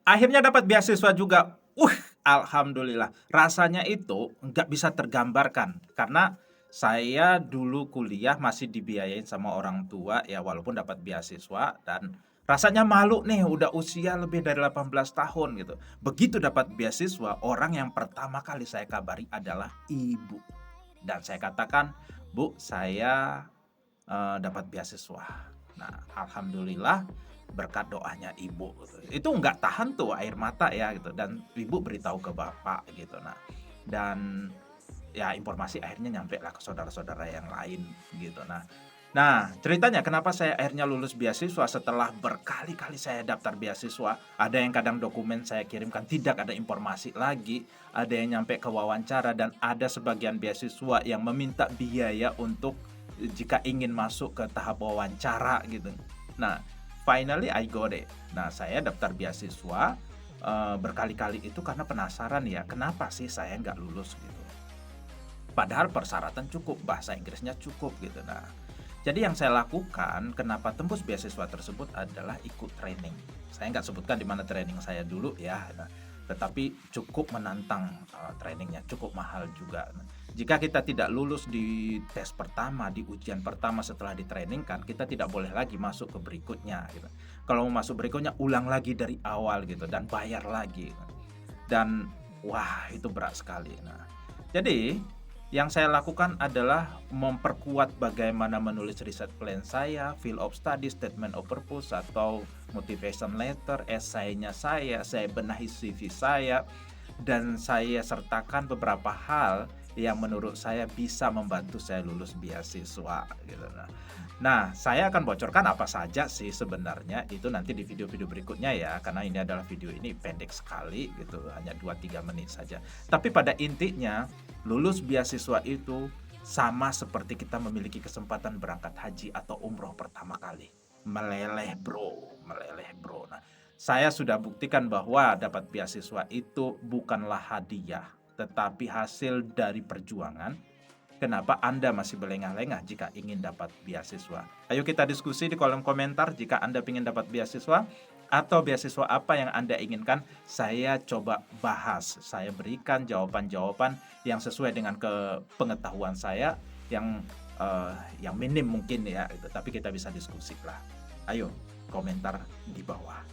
Akhirnya dapat beasiswa juga. Alhamdulillah. Rasanya itu nggak bisa tergambarkan karena saya dulu kuliah masih dibiayain sama orang tua ya walaupun dapat beasiswa dan rasanya malu nih udah usia lebih dari 18 tahun gitu. Begitu dapat beasiswa, orang yang pertama kali saya kabari adalah ibu. Dan saya katakan, "Bu, saya dapat beasiswa." Nah, alhamdulillah berkat doanya ibu gitu. Itu nggak tahan tuh air mata ya gitu dan ibu beritahu ke bapak gitu. Nah, dan ya informasi akhirnya nyampe lah ke saudara-saudara yang lain gitu. Nah, ceritanya kenapa saya akhirnya lulus beasiswa setelah berkali-kali saya daftar beasiswa, ada yang kadang dokumen saya kirimkan tidak ada informasi lagi, ada yang nyampe ke wawancara dan ada sebagian beasiswa yang meminta biaya untuk jika ingin masuk ke tahap wawancara gitu. Nah, finally I got it. Nah, saya daftar beasiswa berkali-kali itu karena penasaran ya, kenapa sih saya nggak lulus gitu. Padahal persyaratan cukup, bahasa Inggrisnya cukup gitu. Nah, jadi yang saya lakukan kenapa tembus beasiswa tersebut adalah ikut training. Saya nggak sebutkan di mana training saya dulu ya, nah, tetapi cukup menantang trainingnya, cukup mahal juga. Nah, jika kita tidak lulus di tes pertama, di ujian pertama setelah ditrainingkan, kita tidak boleh lagi masuk ke berikutnya gitu. Kalau mau masuk berikutnya, ulang lagi dari awal gitu dan bayar lagi. Dan wah itu berat sekali. Nah, jadi yang saya lakukan adalah memperkuat bagaimana menulis riset plan saya, field of study, statement of purpose atau motivation letter, esainya saya benahi CV saya, dan saya sertakan beberapa hal yang menurut saya bisa membantu saya lulus beasiswa gitu. Nah, saya akan bocorkan apa saja sih sebenarnya itu nanti di video-video berikutnya ya, karena ini adalah video ini pendek sekali gitu, hanya 2-3 menit saja. Tapi pada intinya, lulus beasiswa itu sama seperti kita memiliki kesempatan berangkat haji atau umroh pertama kali. Meleleh bro, meleleh bro. Nah, saya sudah buktikan bahwa dapat beasiswa itu bukanlah hadiah, tetapi hasil dari perjuangan. Kenapa Anda masih berlengah-lengah jika ingin dapat beasiswa? Ayo kita diskusi di kolom komentar jika Anda ingin dapat beasiswa atau beasiswa apa yang Anda inginkan. Saya coba bahas, saya berikan jawaban-jawaban yang sesuai dengan pengetahuan saya yang yang minim mungkin ya, gitu. Tapi kita bisa diskusi lah. Ayo komentar di bawah.